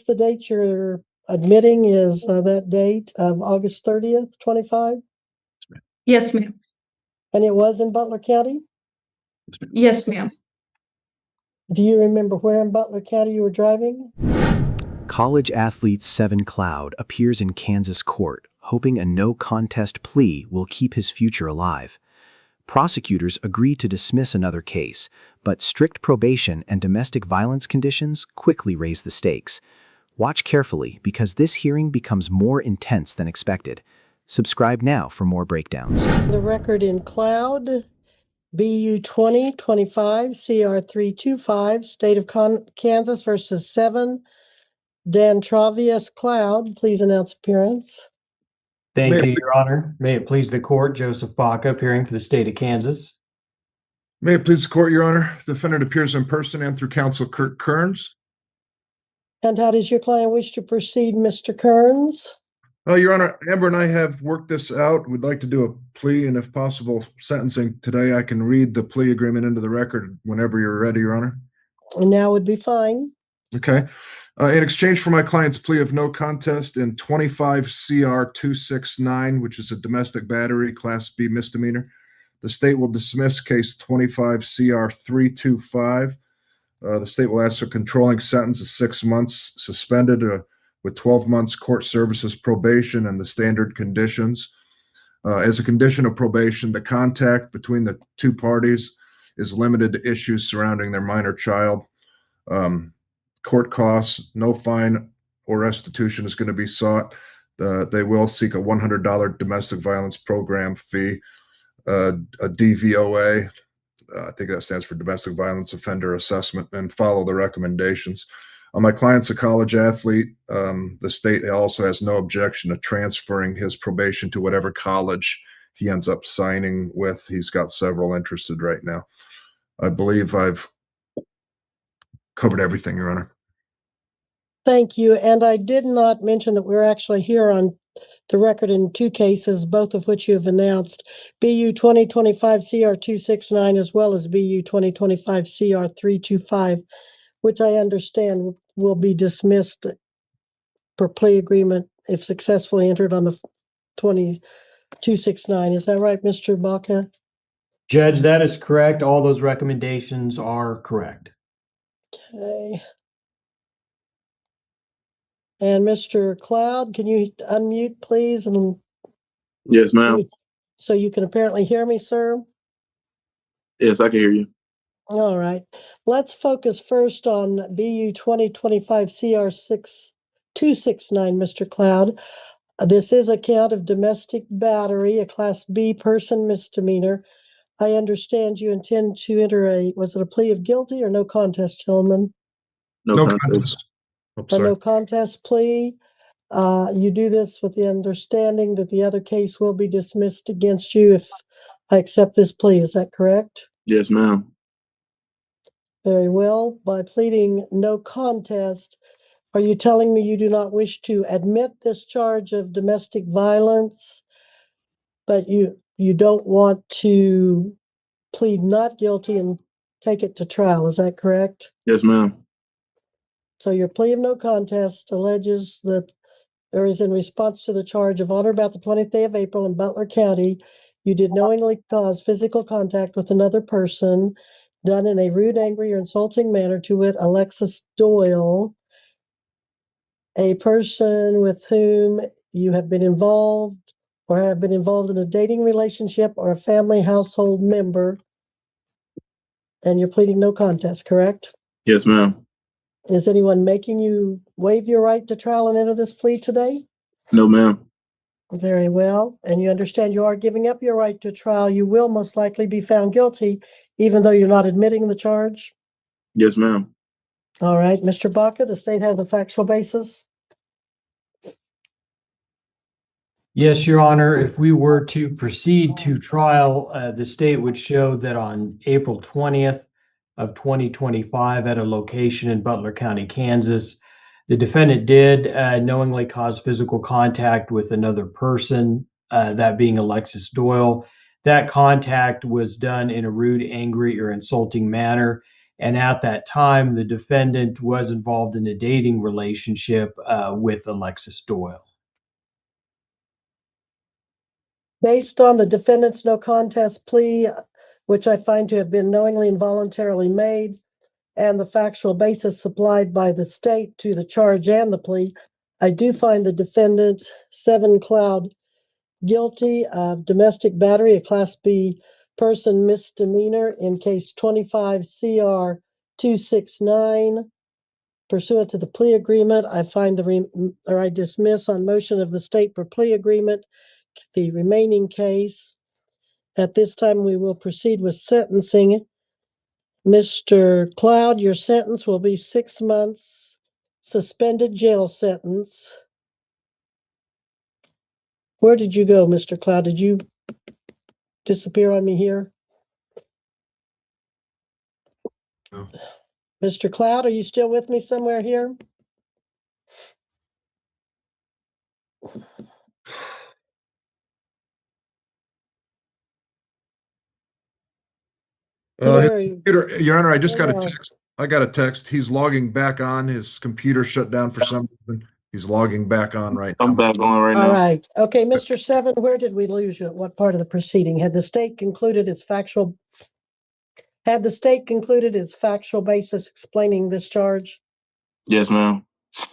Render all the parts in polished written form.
The date you're admitting is that date of August 30th, 25? Yes, ma'am. And it was in Butler County? Yes, ma'am. Do you remember where in Butler County you were driving? College athlete Seven Cloud appears in Kansas court, hoping a no-contest plea will keep his future alive. Prosecutors agree to dismiss another case, but strict probation and domestic violence conditions quickly raise the stakes. Watch carefully because this hearing becomes more intense than expected. Subscribe now for more breakdowns. The record in Cloud, BU 2025 CR 325, State of Kansas versus 7. Dan Travius Cloud, please announce appearance. Thank you, Your Honor. May it please the court, Joseph Baca, appearing for the state of Kansas. May it please the court, Your Honor. The defendant appears in person and through counsel Kurt Kearns. And how does your client wish to proceed, Mr. Kearns? Your Honor, Amber and I have worked this out. We'd like to do a plea and, if possible, sentencing today. I can read the plea agreement into the record whenever you're ready, Your Honor. And now would be fine. Okay. In exchange for my client's plea of no contest in 25 CR 269, which is a domestic battery, Class B misdemeanor, the state will dismiss case 25 CR 325. The state will ask for a controlling sentence of 6 months suspended with 12 months court services probation and the standard conditions. As a condition of probation, the contact between the two parties is limited to issues surrounding their minor child. Court costs, no fine or restitution is going to be sought. They will seek a $100 domestic violence program fee, a DVOA, I think that stands for Domestic Violence Offender Assessment, and follow the recommendations. My client's a college athlete. The state also has no objection to transferring his probation to whatever college he ends up signing with. He's got several interested right now. I believe I've covered everything, Your Honor. Thank you. And I did not mention that we're actually here on the record in 2 cases, both of which you have announced, BU 2025 CR 269 as well as BU 2025 CR 325, which I understand will be dismissed per plea agreement if successfully entered on the 269. Is that right, Mr. Baca? Judge, that is correct. All those recommendations are correct. Okay. And Mr. Cloud, can you unmute, please? And Yes, ma'am. so you can apparently hear me, sir? Yes, I can hear you. All right. Let's focus first on BU 2025 CR 269, Mr. Cloud. This is a count of domestic battery, a Class B person misdemeanor. I understand you intend to enter was it a plea of guilty or no contest, gentlemen? No contest. A no contest plea. You do this with the understanding that the other case will be dismissed against you if I accept this plea. Is that correct? Yes, ma'am. Very well. By pleading no contest, are you telling me you do not wish to admit this charge of domestic violence, but you don't want to plead not guilty and take it to trial? Is that correct? Yes, ma'am. So your plea of no contest alleges that there is in response to the charge of on or about the 20th day of April in Butler County, you did knowingly cause physical contact with another person done in a rude, angry, or insulting manner, to wit, Alexis Doyle, a person with whom you have been involved or have been involved in a dating relationship or a family household member, and you're pleading no contest, correct? Yes, ma'am. Is anyone making you waive your right to trial and enter this plea today? No, ma'am. Very well. And you understand you are giving up your right to trial. You will most likely be found guilty, even though you're not admitting the charge? Yes, ma'am. All right, Mr. Baca, the state has a factual basis. Yes, Your Honor. If we were to proceed to trial, the state would show that on April 20th of 2025 at a location in Butler County, Kansas, the defendant did knowingly cause physical contact with another person, that being Alexis Doyle. That contact was done in a rude, angry, or insulting manner, And at that time, the defendant was involved in a dating relationship with Alexis Doyle. Based on the defendant's no contest plea, which I find to have been knowingly and voluntarily made, and the factual basis supplied by the state to the charge and the plea, I do find the defendant, 7 Cloud, guilty of domestic battery, a Class B person misdemeanor in case 25 CR 269. Pursuant to the plea agreement, I find I dismiss on motion of the state for plea agreement the remaining case. At this time, we will proceed with sentencing. Mr. Cloud, your sentence will be 6 months suspended jail sentence. Where did you go, Mr. Cloud? Did you disappear on me here? No. Mr. Cloud, are you still with me somewhere here? Where are you? Your Honor, I just got a Where are- text. I got a text. He's logging back on. His computer shut down for some reason. He's logging back on right now. I'm back on right All now. right. Okay, Mr. Seven, where did we lose you? At what part of the proceeding? Had the state concluded its factual basis explaining this charge? Yes, ma'am.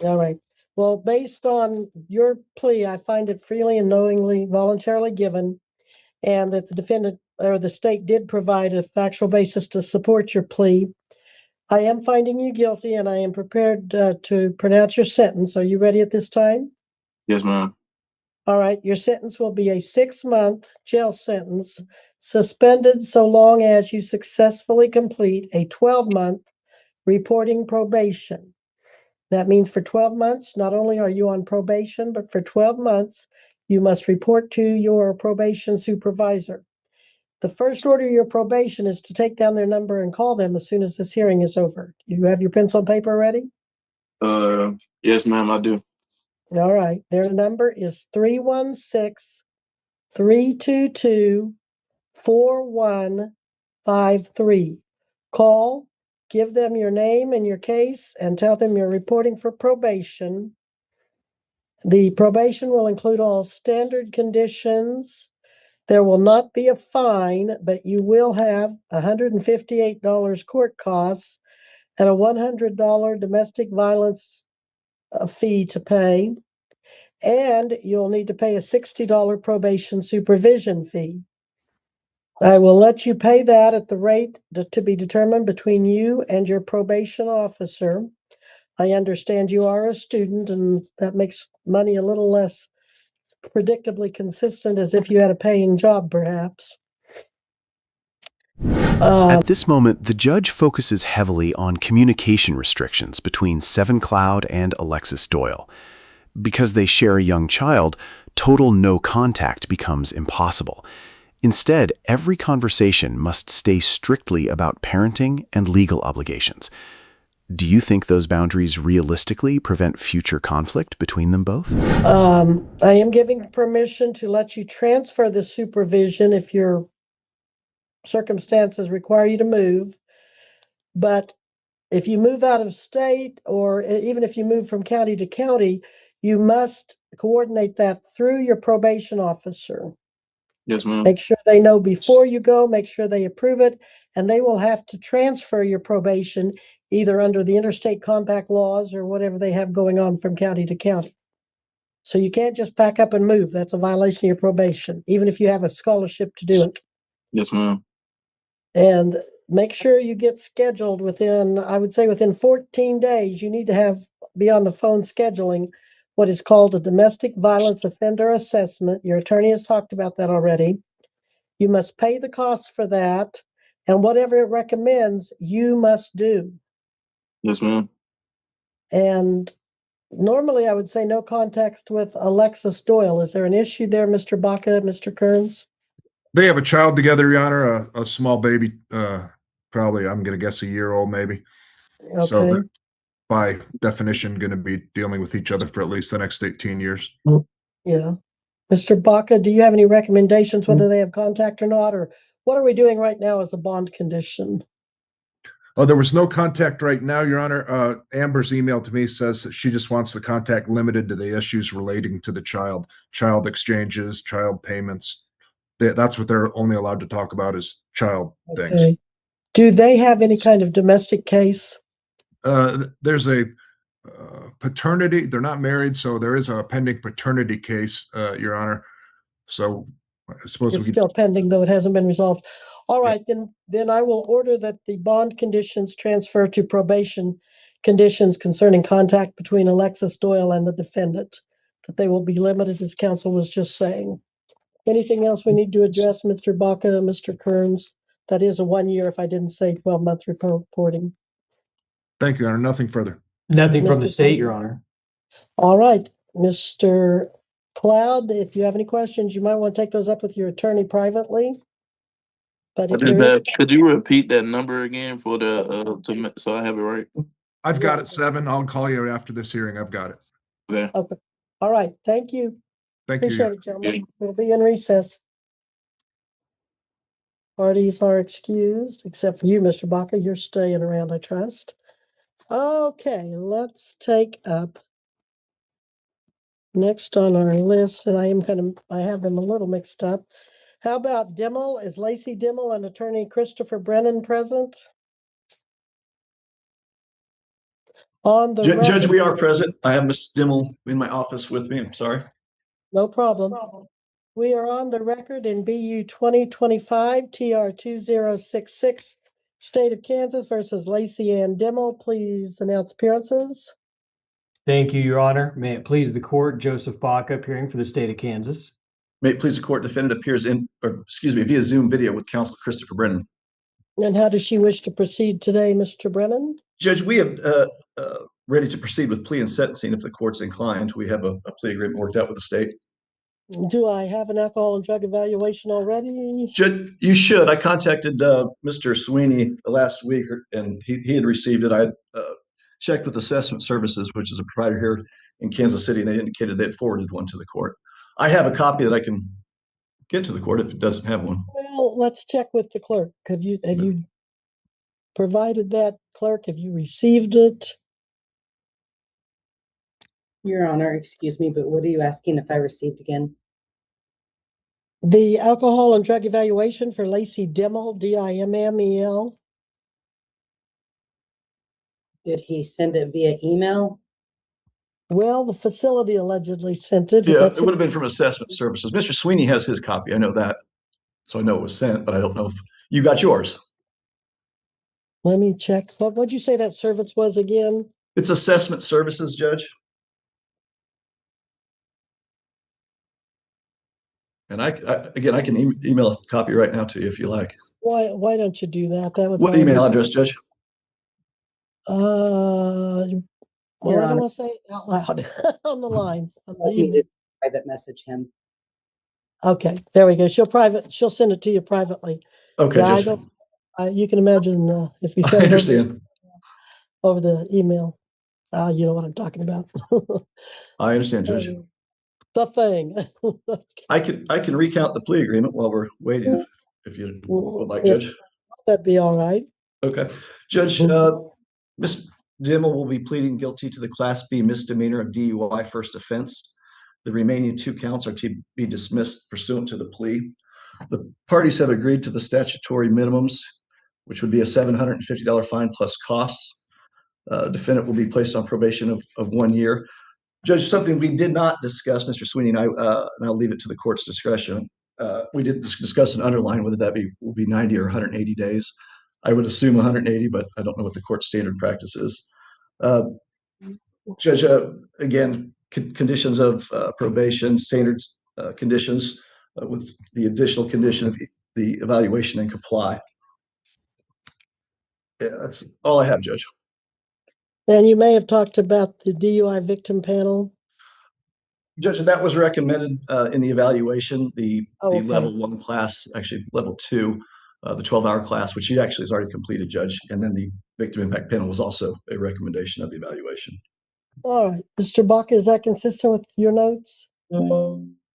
All right. Well, based on your plea, I find it freely and knowingly, voluntarily given, and that the defendant or the state did provide a factual basis to support your plea. I am finding you guilty, and I am prepared to pronounce your sentence. Are you ready at this time? Yes, ma'am. All right. Your sentence will be a 6-month jail sentence, suspended so long as you successfully complete a 12-month reporting probation. That means for 12 months, not only are you on probation, but for 12 months, you must report to your probation supervisor. The first order of your probation is to take down their number and call them as soon as this hearing is over. You have your pencil and paper ready? Yes, ma'am, I do. All right. Their number is 316-322-4153. Call, give them your name and your case, and tell them you're reporting for probation. The probation will include all standard conditions. There will not be a fine, but you will have $158 court costs and a $100 domestic violence fee to pay. And you'll need to pay a $60 probation supervision fee. I will let you pay that at the rate to be determined between you and your probation officer. I understand you are a student, and that makes money a little less predictably consistent as if you had a paying job, perhaps. At this moment, the judge focuses heavily on communication restrictions between Seven Cloud and Alexis Doyle. Because they share a young child, total no contact becomes impossible. Instead, every conversation must stay strictly about parenting and legal obligations. Do you think those boundaries realistically prevent future conflict between them both? I am giving permission to let you transfer the supervision if your circumstances require you to move. But if you move out of state, or even if you move from county to county, you must coordinate that through your probation officer. Yes, ma'am. Make sure they know before you go, make sure they approve it, and they will have to transfer your probation either under the interstate compact laws or whatever they have going on from county to county. So you can't just pack up and move. That's a violation of your probation, even if you have a scholarship to do it. Yes, ma'am. And make sure you get scheduled within, I would say within 14 days, you need to be on the phone scheduling what is called a domestic violence offender assessment. Your attorney has talked about that already. You must pay the costs for that, and whatever it recommends, you must do. Yes, ma'am. And normally I would say no contact with Alexis Doyle. Is there an issue there, Mr. Baca, Mr. Kearns? They have a child together, Your Honor, a small baby, probably, I'm going to guess a year old, maybe. So Okay. they're, by definition, going to be dealing with each other for at least the next 18 years. Yeah. Mr. Baca, do you have any recommendations whether they have contact or not, or what are we doing right now as a bond condition? Oh, there was no contact right now, Your Honor. Amber's email to me says that she just wants the contact limited to the issues relating to the child exchanges, child payments. That's what they're only allowed to talk about is child things. Okay. Do they have any kind of domestic case? There's a paternity. They're not married, so there is a pending paternity case, Your Honor. So I suppose It's still pending, though it hasn't been resolved. All right, then I will order that the bond conditions transfer to probation conditions concerning contact between Alexis Doyle and the defendant, that they will be limited, as counsel was just saying. Anything else we need to address, Mr. Baca, Mr. Kearns? That is a 1 year if I didn't say 12-month reporting. Thank you, Your Honor. Nothing further. Nothing from the Mr. state, Your Honor. All right, Mr. Cloud, if you have any questions, you might want to take those up with your attorney privately. But if there is, Could you repeat that number again for the so I have it right? I've got it, Yes. 7. I'll call you after this hearing. I've got it. Okay. okay. All right, thank you. Thank you. Appreciate it, gentlemen. We'll be in recess. Parties are excused, except for you, Mr. Baca. You're staying around, I trust. Okay, let's take up next on our list, and I have them a little mixed up. How about Dimmel? Is Lacey Dimmel and attorney Christopher Brennan present? On the Judge, record, we are present. I have Ms. Dimmel in my office with me. I'm sorry. no problem. We are on the record in BU 2025 TR 2066, State of Kansas versus Lacey Ann Dimmel. Please announce appearances. Thank you, Your Honor. May it please the court, Joseph Baca appearing for the state of Kansas. May it please the court, defendant appears via Zoom video with counsel Christopher Brennan. And how does she wish to proceed today, Mr. Brennan? Judge, we have ready to proceed with plea and sentencing if the court's inclined. We have a plea agreement worked out with the state. Do I have an alcohol and drug evaluation already? Judge, you should. I contacted Mr. Sweeney last week, and he had received it. I had checked with Assessment Services, which is a provider here in Kansas City, and they indicated they had forwarded one to the court. I have a copy that I can get to the court if it doesn't have one. Well, let's check with the clerk. Have you provided that, clerk? Have you received it? Your Honor, excuse me, but what are you asking if I received again? The alcohol and drug evaluation for Lacey Dimmel, Dimmel. Did he send it via email? Well, the facility allegedly sent it. Yeah, That's it would have been from Assessment Services. Mr. Sweeney has his copy. I know that. So I know it was sent, but I don't know if you got yours. Let me check. What'd you say that service was again? It's Assessment Services, Judge. And I can email a copy right now to you if you like. Why don't you do that? That would What email address, Judge? Well, Your I don't Honor. want to say it out loud on the line. You need to private message him. Okay, there we go. She'll send it to you privately. Okay, Yeah, Judge. you can imagine if you I send it understand. over the email. You know what I'm talking about. I understand, Judge. The thing. I can recount the plea agreement while we're waiting if you would like, Judge. That'd be all right. Okay. Judge, Ms. Dimmel will be pleading guilty to the Class B misdemeanor of DUI first offense. The remaining 2 counts are to be dismissed pursuant to the plea. The parties have agreed to the statutory minimums, which would be a $750 fine plus costs. Defendant will be placed on probation of 1 year. Judge, something we did not discuss, Mr. Sweeney and I, and I'll leave it to the court's discretion. We didn't discuss an underline, whether that will be 90 or 180 days. I would assume 180, but I don't know what the court standard practice is. Judge, again, conditions of probation, standard conditions with the additional condition of the evaluation and comply. Yeah, that's all I have, Judge. And you may have talked about the DUI victim panel. Judge, that was recommended in the evaluation, the Okay. level 1 class, actually level 2, the 12-hour class, which he actually has already completed, Judge. And then the victim impact panel was also a recommendation of the evaluation. All right, Mr. Baca, is that consistent with your notes?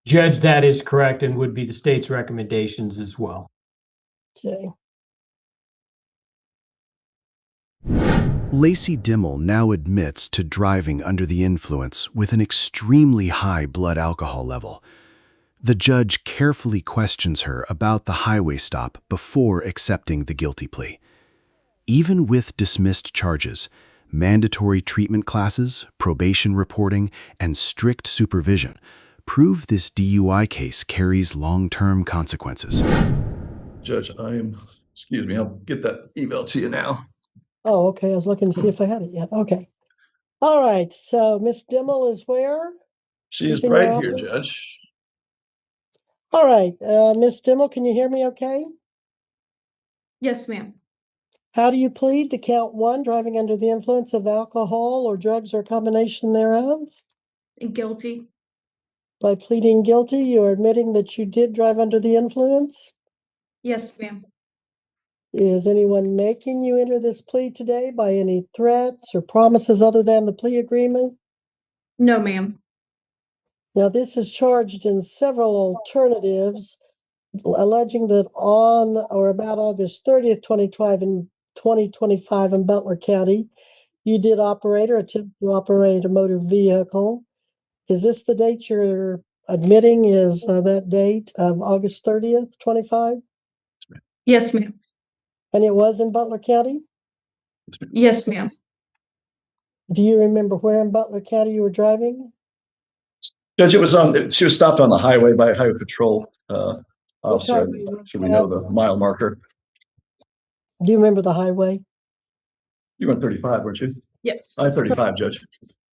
Judge, that is correct and would be the state's recommendations as well. Okay. Lacey Dimmel now admits to driving under the influence with an extremely high blood alcohol level. The judge carefully questions her about the highway stop before accepting the guilty plea. Even with dismissed charges, mandatory treatment classes, probation reporting, and strict supervision prove this DUI case carries long-term consequences. Judge, excuse me, I'll get that email to you now. Oh, okay. I was looking to see if I had it yet. Okay. All right. So Miss Dimmel is where? She's in your right here, office? Judge. All right. Miss Dimmel, can you hear me okay? Yes, ma'am. How do you plead to count 1, driving under the influence of alcohol or drugs or a combination thereof? Guilty. By pleading guilty, you're admitting that you did drive under the influence? Yes, ma'am. Is anyone making you enter this plea today by any threats or promises other than the plea agreement? No, ma'am. Now, this is charged in several alternatives, alleging that on or about August 30th, 2025 in Butler County, you did operate or attempt to operate a motor vehicle. Is this the date you're admitting is that date of August 30th, 25? Yes, ma'am. And it was in Butler County? Yes, ma'am. Do you remember where in Butler County you were driving? Judge, she was stopped on the highway by a highway patrol officer. highway was Should we know that? the mile marker? Do you remember the highway? You were 35, weren't you? Yes. I-35, Judge.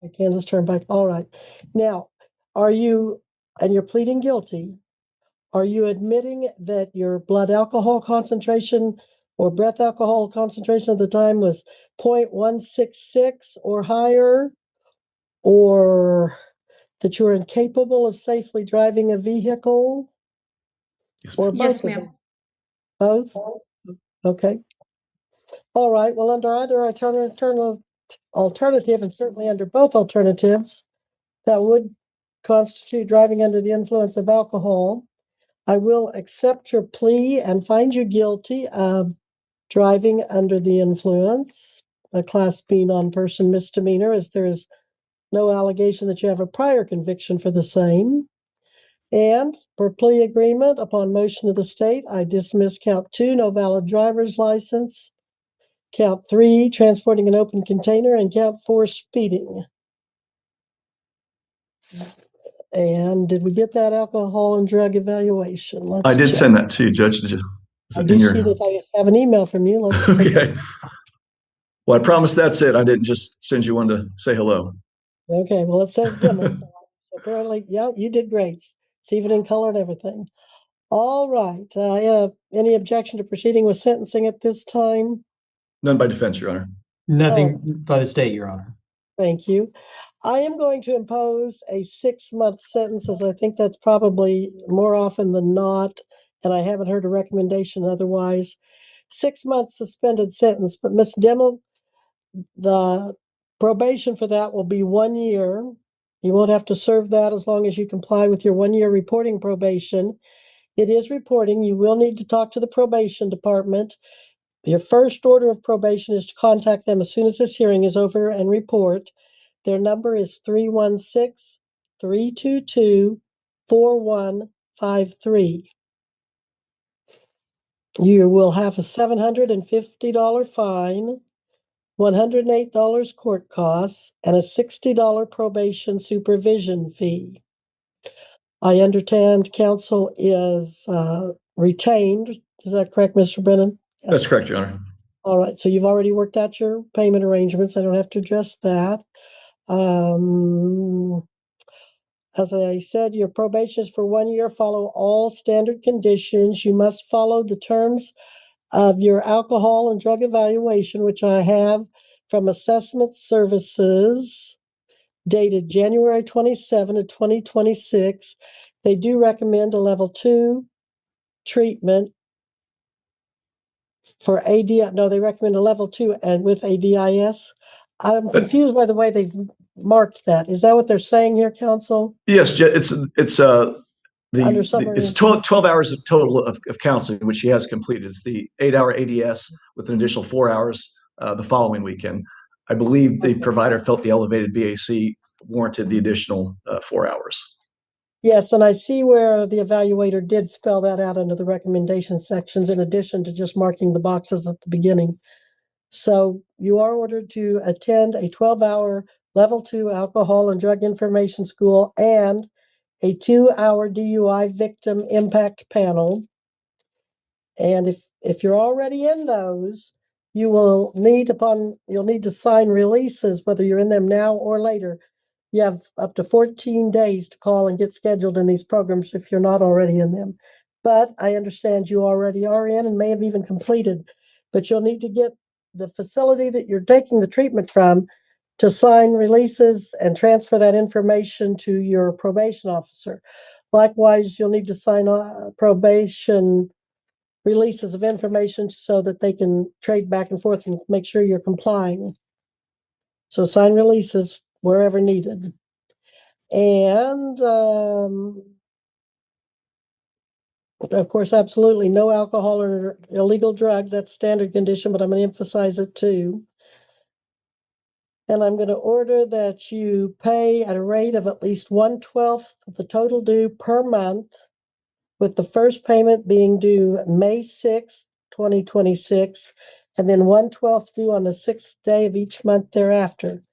The Kansas Turnpike. All right. Now, and you're pleading guilty, are you admitting that your blood alcohol concentration or breath alcohol concentration at the time was 0.166 or higher, or that you were incapable of safely driving a vehicle, or both Yes, of them? ma'am. Both? Okay. All right. Well, under either alternative, and certainly under both alternatives, that would constitute driving under the influence of alcohol. I will accept your plea and find you guilty of driving under the influence, a Class B non-person misdemeanor, as there is no allegation that you have a prior conviction for the same. And for plea agreement, upon motion of the state, I dismiss count 2, no valid driver's license, count 3, transporting an open container, and count 4, speeding. And did we get that alcohol and drug evaluation? Let's I did check. send that to you, Judge. Did you? I do see that I have an email from you. Let's take Okay. Well, I promise that's it. I didn't just send you one to say hello. Okay, well, it says Dimmel. So apparently, yeah, you did great. It's even in color and everything. All right. Any objection to proceeding with sentencing at this time? None by defense, Your Honor. Nothing by the state, Your Honor. Thank you. I am going to impose a 6-month sentence, as I think that's probably more often than not, and I haven't heard a recommendation otherwise. 6-month suspended sentence, but Ms. Dimmel, the probation for that will be 1 year. You won't have to serve that as long as you comply with your 1-year reporting probation. It is reporting. You will need to talk to the probation department. Your first order of probation is to contact them as soon as this hearing is over and report. Their number is 316-322-4153. You will have a $750 fine, $108 court costs, and a $60 probation supervision fee. I understand counsel is retained. Is that correct, Mr. Brennan? Yes. That's correct, Your Honor. All right. So you've already worked out your payment arrangements. I don't have to address that. As I said, your probation is for 1 year. Follow all standard conditions. You must follow the terms of your alcohol and drug evaluation, which I have from Assessment Services, dated January 27 of 2026. They do recommend a level 2 treatment for AD. No, they recommend a level 2 and with ADIS. I'm confused by the way they've marked that. Is that what they're saying here, counsel? Yes, it's Under summary it's 12 hours of total of counseling, which she has completed. It's the 8-hour ADS with an additional 4 hours the following weekend. I believe the provider felt the elevated BAC warranted the additional 4 hours. Yes, and I see where the evaluator did spell that out under the recommendation sections in addition to just marking the boxes at the beginning. So you are ordered to attend a 12-hour level 2 alcohol and drug information school and a 2-hour DUI victim impact panel. And if you're already in those, you'll need to sign releases, whether you're in them now or later. You have up to 14 days to call and get scheduled in these programs if you're not already in them. But I understand you already are in and may have even completed. But you'll need to get the facility that you're taking the treatment from to sign releases and transfer that information to your probation officer. Likewise, you'll need to sign probation releases of information so that they can trade back and forth and make sure you're complying. So sign releases wherever needed. And of course, absolutely no alcohol or illegal drugs. That's standard condition, but I'm going to emphasize it too. And I'm going to order that you pay at a rate of at least 1/12 of the total due per month, with the first payment being due May 6th, 2026, and then 1/12 due on the 6th day of each month thereafter.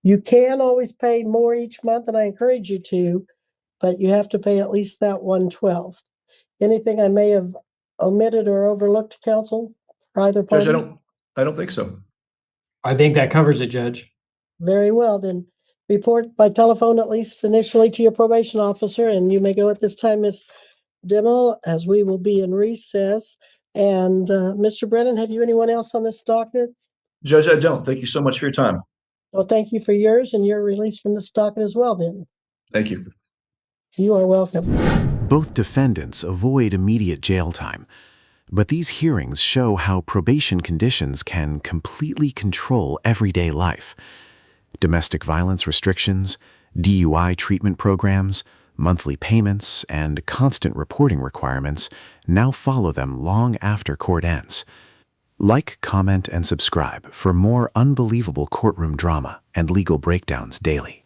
You can always pay more each month, and I encourage you to, but you have to pay at least that 1/12. Anything I may have omitted or overlooked, counsel, for either Judge, party? I don't think so. I think that covers it, Judge. Very well, then report by telephone, at least initially, to your probation officer, and you may go at this time, Ms. Dimmel, as we will be in recess. And Mr. Brennan, have you anyone else on this docket? Judge, I don't. Thank you so much for your time. Well, thank you for yours and your release from this docket as well, then. Thank you. You are welcome. Both defendants avoid immediate jail time, but these hearings show how probation conditions can completely control everyday life. Domestic violence restrictions, DUI treatment programs, monthly payments, and constant reporting requirements now follow them long after court ends. Like, comment, and subscribe for more unbelievable courtroom drama and legal breakdowns daily.